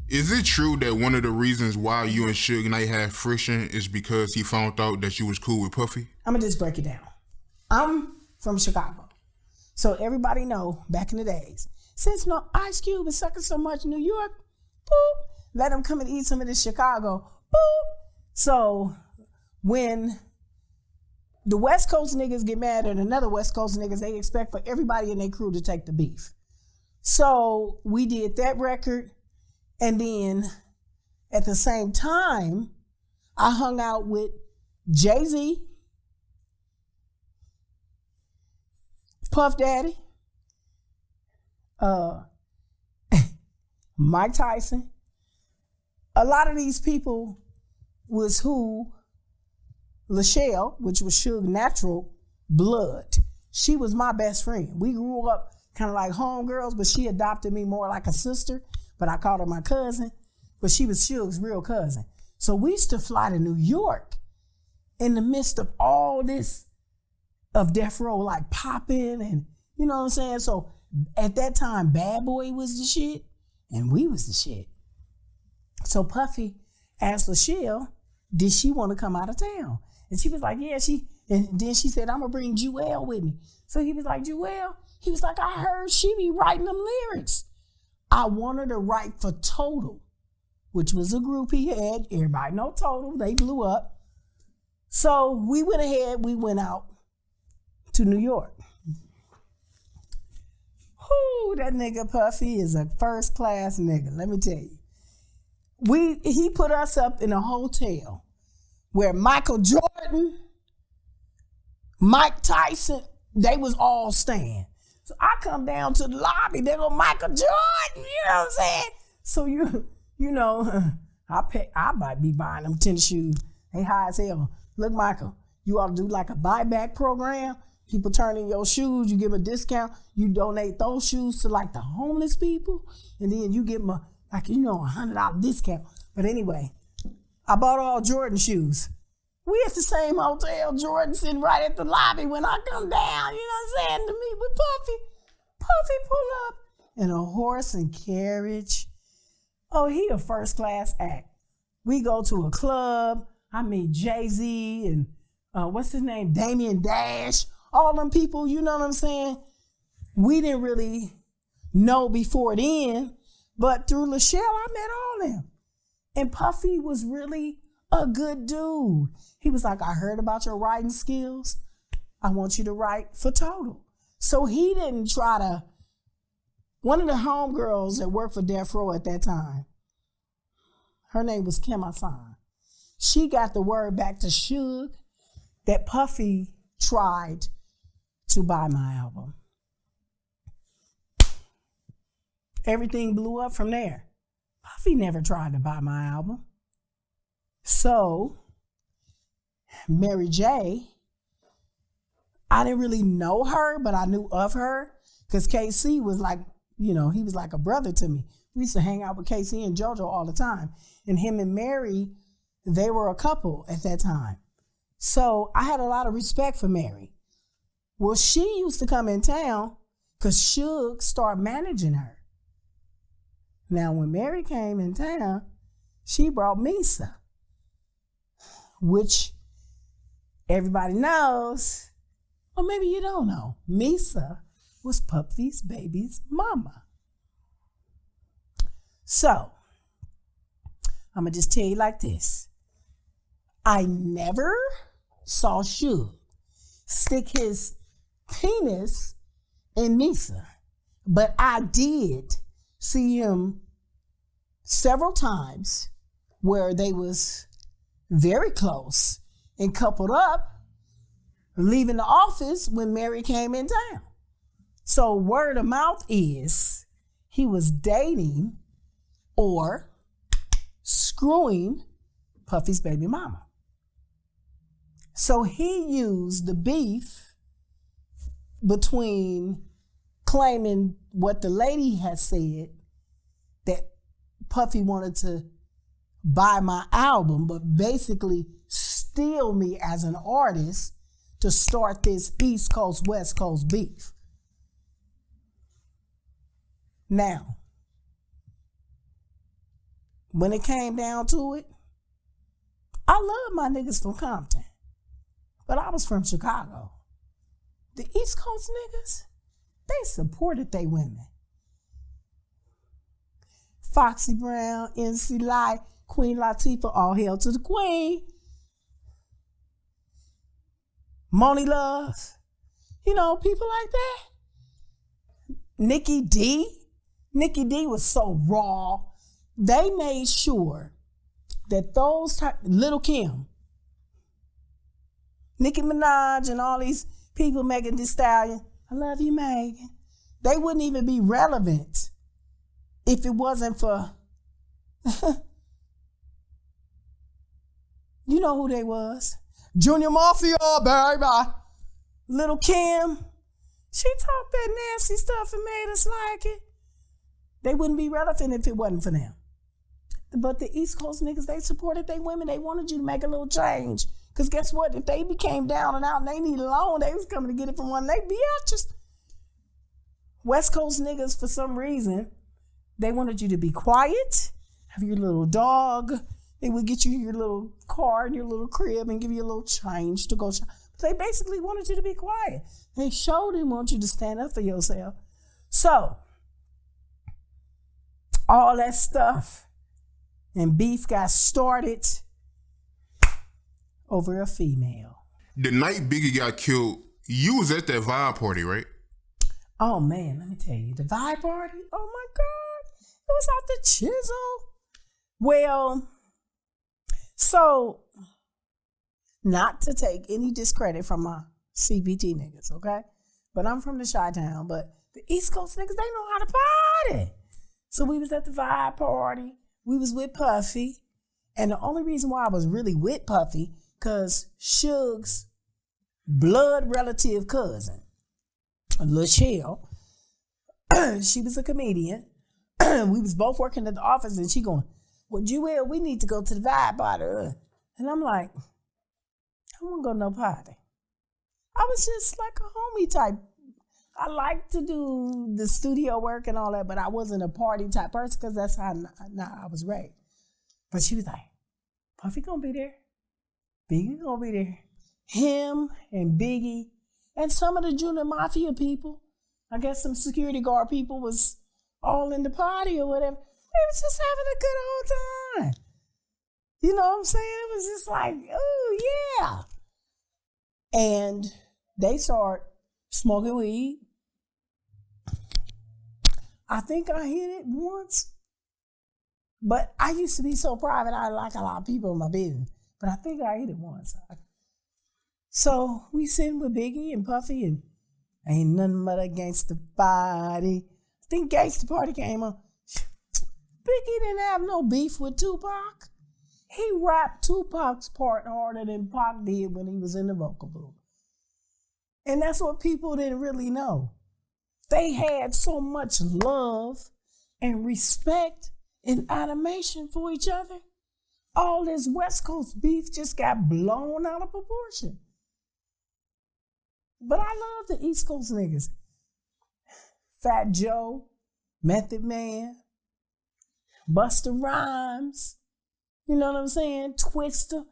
Is it true that one of the reasons why you and Suge Knight had friction is because he found out that you was cool with Puffy? I'm gonna just break it down. I'm from Chicago, so everybody know back in the days, since no Ice Cube is sucking so much in New York, boop, let him come and eat some of this Chicago, boop. So when the West Coast niggas get mad at another West Coast niggas, they expect for everybody in their crew to take the beef. So we did that record. And then at the same time, I hung out with Jay-Z, Puff Daddy, Mike Tyson. A lot of these people was who Lachelle, which was Suge's natural blood. She was my best friend. We grew up kind of like homegirls, but she adopted me more like a sister. But I called her my cousin, but she was Suge's real cousin. So we used to fly to New York in the midst of all this of Death Row, like popping and, you know what I'm saying? So at that time, Bad Boy was the shit and we was the shit. So Puffy asked Lachelle, did she want to come out of town? And she was like, yeah, and then she said, I'm gonna bring Jewell with me. So he was like, Jewell? He was like, I heard she be writing them lyrics. I want her to write for Total, which was a group he had. Everybody know Total. They blew up. So we went ahead. We went out to New York. Whoo, that nigga Puffy is a first class nigga. Let me tell you. He put us up in a hotel where Michael Jordan, Mike Tyson, they was all staying. So I come down to the lobby, there go Michael Jordan, you know what I'm saying? So you know, I might be buying them tennis shoes. They high as hell. Look, Michael, you ought to do like a buyback program. People turn in your shoes, you give them a discount. You donate those shoes to like the homeless people, and then you give them a $100 discount. But anyway, I bought all Jordan shoes. We at the same hotel, Jordan sitting right at the lobby when I come down, you know what I'm saying, to meet with Puffy. Puffy pull up in a horse and carriage. Oh, he a first class act. We go to a club. I meet Jay-Z and what's his name? Damian Dash. All them people, you know what I'm saying? We didn't really know before then, but through Lachelle, I met all them. And Puffy was really a good dude. He was like, I heard about your writing skills. I want you to write for Total. So he didn't try to, one of the homegirls that worked for Death Row at that time, her name was Kim Hassan. She got the word back to Suge that Puffy tried to buy my album. Everything blew up from there. Puffy never tried to buy my album. So, Mary J, I didn't really know her, but I knew of her because KC was like, he was like a brother to me. We used to hang out with KC and JoJo all the time. And him and Mary, they were a couple at that time. So I had a lot of respect for Mary. Well, she used to come in town because Suge started managing her. Now, when Mary came in town, she brought Misa, which everybody knows, or maybe you don't know. Misa was Puffy's baby's mama. So, I'm going to just tell you like this. I never saw Suge stick his penis in Misa, but I did see him several times where they was very close and coupled up, leaving the office when Mary came in town. So word of mouth is he was dating or screwing Puffy's baby mama. So he used the beef between claiming what the lady had said, that Puffy wanted to buy my album, but basically steal me as an artist to start this East Coast, West Coast beef. Now, when it came down to it, I love my niggas from Compton, but I was from Chicago. The East Coast niggas, they supported they women. Foxy Brown, NC Light, Queen Latifah, all hail to the queen. Moni Love, you know, people like that. Nikki D was so raw. They made sure that those Little Kim, Nicki Minaj, and all these people, Megan Thee Stallion, I love you, Megan. They wouldn't even be relevant if it wasn't for, you know who they was. Junior Mafia, baby. Little Kim. She talked that nasty stuff and made us like it. They wouldn't be relevant if it wasn't for them. But the East Coast niggas, they supported their women. They wanted you to make a little change. Because guess what? If they became down and out and they needed a loan, they was coming to get it from one of their biatches. West Coast niggas, for some reason, they wanted you to be quiet, have your little dog. They would get you your little car and your little crib and give you a little change to go shop. They basically wanted you to be quiet. They sure didn't want you to stand up for yourself. So, all that stuff and beef got started over a female. The night Biggie got killed, you was at that Vibe Party, right? Oh man, let me tell you, the Vibe Party, oh my God, it was off the chisel. Well, so, not to take any discredit from my CBT niggas, okay? But I'm from the Chi-Town, but the East Coast niggas, they know how to party. So we was at the Vibe Party. We was with Puffy. And the only reason why I was really with Puffy, because Suge's blood relative cousin, LaChelle, she was a comedian. We was both working at the office, and she going, well, Jewell, we need to go to the Vibe Party. And I'm like, I won't go to no party. I was just like a homie type. I like to do the studio work and all that, but I wasn't a party type person because that's how I was raised. But she was like, Puffy gonna be there. Biggie gonna be there. Him and Biggie and some of the Junior Mafia people, I guess some security guard people was all in the party or whatever. They was just having a good old time. You know what I'm saying? It was just like, oh yeah. And they start smoking weed. I think I hit it once. But I used to be so private, I like a lot of people in my business. But I think I hit it once. So we sitting with Biggie and Puffy and ain't nothing but a gangsta party. I think Gangsta Party came on. Biggie didn't have no beef with Tupac. He rapped Tupac's part harder than Pac did when he was in the vocal booth. And that's what people didn't really know. They had so much love and respect and animation for each other. All this West Coast beef just got blown out of proportion. But I love the East Coast niggas. Fat Joe, Method Man, Busta Rhymes, you know what I'm saying? Twister.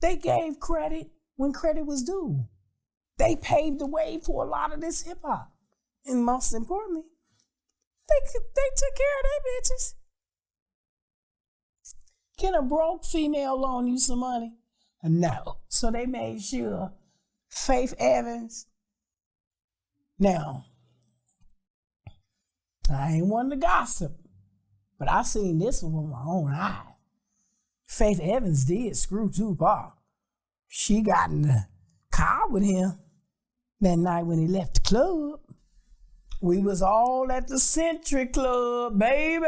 They gave credit when credit was due. They paved the way for a lot of this hip hop. And most importantly, they took care of their bitches. Can a broke female loan you some money? No. So they made sure Faith Evans. Now, I ain't one to gossip, but I seen this one with my own eyes. Faith Evans did screw Tupac. She got in the car with him that night when he left the club. We was all at the Century Club, baby.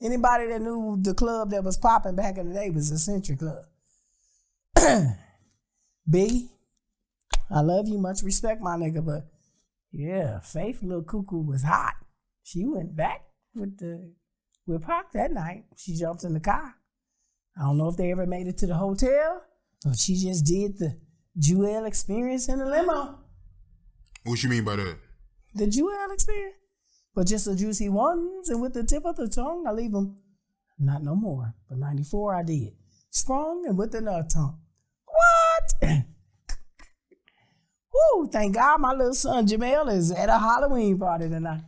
Anybody that knew the club that was popping back in the day was the Century Club. Biggie, I love you, much respect, my nigga, but yeah, Faith Lil Cuckoo was hot. She went back with Pac that night. She jumped in the car. I don't know if they ever made it to the hotel, or she just did the Jewell experience in the limo. What you mean by that? The Jewell experience. But just the juicy ones, and with the tip of the tongue, I leave them Not no more. But 94 I did. Strong and with another tongue. What? Woo, thank God my little son Jewell is at a Halloween party tonight.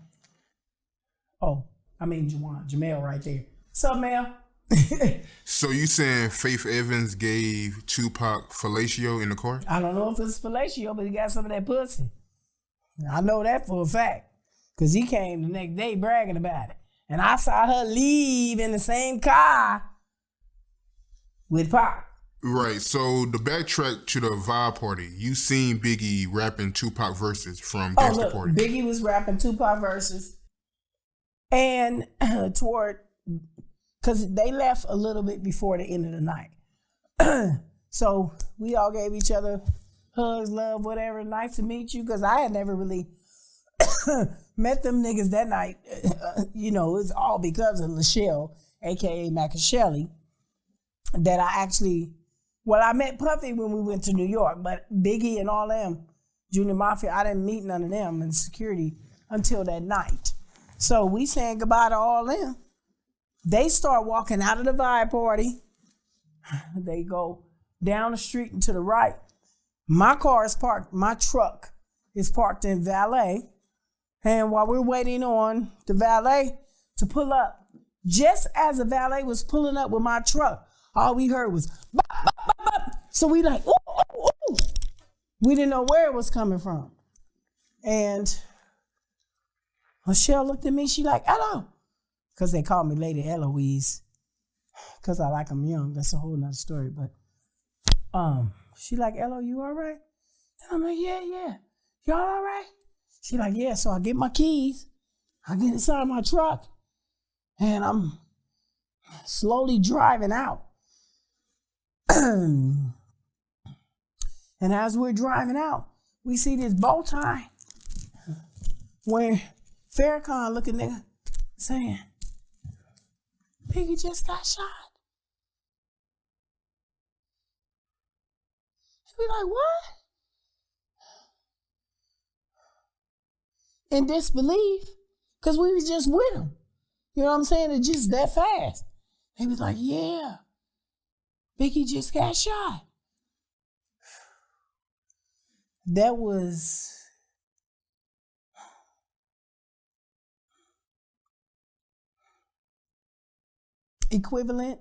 Oh, I mean Jamel right there. What's up, Mel? So you saying Faith Evans gave Tupac fellatio in the car? I don't know if it's fellatio, but he got some of that pussy. I know that for a fact. Because he came the next day bragging about it. And I saw her leave in the same car with Pac. Right. So the backtrack to the Vibe Party, you seen Biggie rapping Tupac verses from Gangsta Party. Biggie was rapping Tupac verses. And because they left a little bit before the end of the night. So we all gave each other hugs, love, whatever. Nice to meet you. Because I had never really met them niggas that night. You know, it's all because of Lachelle, a.k.a. Macashelly, that I actually, I met Puffy when we went to New York, but Biggie and all them, Junior Mafia, I didn't meet none of them in security until that night. So we saying goodbye to all them. They start walking out of the Vibe Party. They go down the street and to the right. My car is parked, my truck is parked in valet. And while we're waiting on the valet to pull up, just as the valet was pulling up with my truck, all we heard was, bop, bop, bop, bop. So we like, ooh, ooh, ooh. We didn't know where it was coming from. And Michelle looked at me, she like, hello. Because they called me Lady Eloise. Because I like them young. That's a whole nother story. But she like, Elo, you all right? And I'm like, yeah. Y'all all right? She like, yeah. So I get my keys. I get inside my truck. And I'm slowly driving out. And as we're driving out, we see this bow tie where Farrakhan looking nigga saying, Biggie just got shot. And we like, what? In disbelief, because we was just with him. You know what I'm saying? It's just that fast. They was like, yeah, Biggie just got shot. That was equivalent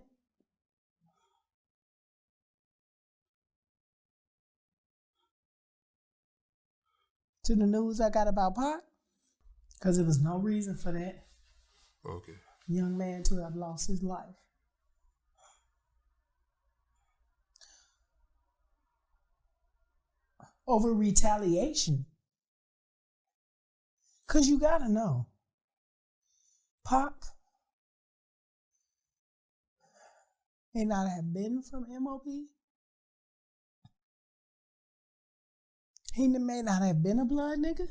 to the news I got about Pac, because there was no reason for that young man to have lost his life. Over retaliation. Because you got to know, Pac may not have been from MOP. He may not have been a blood nigga.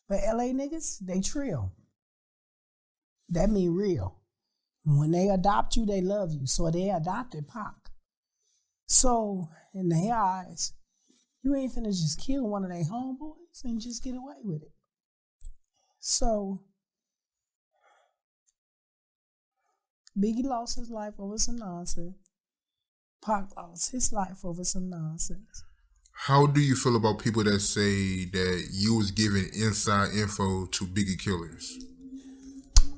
But LA niggas, they trill. That mean real. When they adopt you, they love you. So they adopted Pac. So, in their eyes, you ain't finna just kill one of their homeboys and just get away with it. So, Biggie lost his life over some nonsense. Pac lost his life over some nonsense. How do you feel about people that say that you was giving inside info to Biggie killers?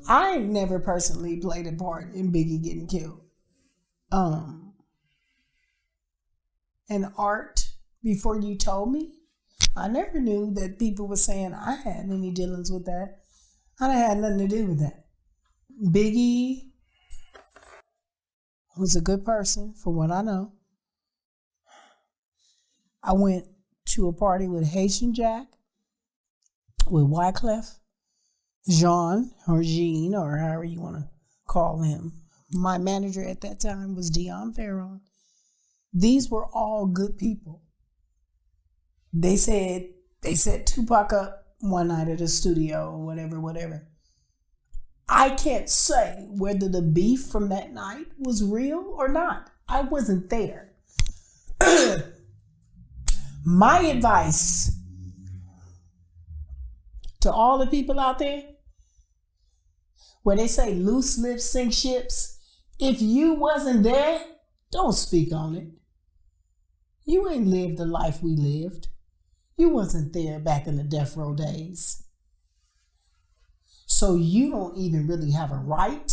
I ain't never personally played a part in Biggie getting killed. And Art, before you told me, I never knew that people were saying I had any dealings with that. I done had nothing to do with that. Biggie was a good person, for what I know. I went to a party with Haitian Jack, with Wyclef, Jean, or Jean, or however you want to call him. My manager at that time was Dion Farron. These were all good people. They set Tupac up one night at a studio or whatever. I can't say whether the beef from that night was real or not. I wasn't there. My advice to all the people out there, where they say loose lips sink ships. If you wasn't there, don't speak on it. You ain't lived the life we lived. You wasn't there back in the death row days. So you don't even really have a right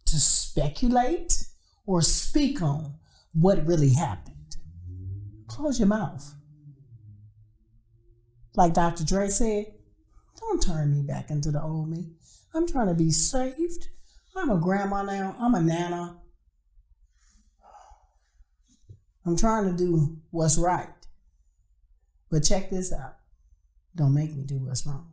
to speculate or speak on what really happened. Close your mouth. Like Dr. Dre said, don't turn me back into the old me. I'm trying to be saved. I'm a grandma now. I'm a nana. I'm trying to do what's right. But check this out. Don't make me do what's wrong.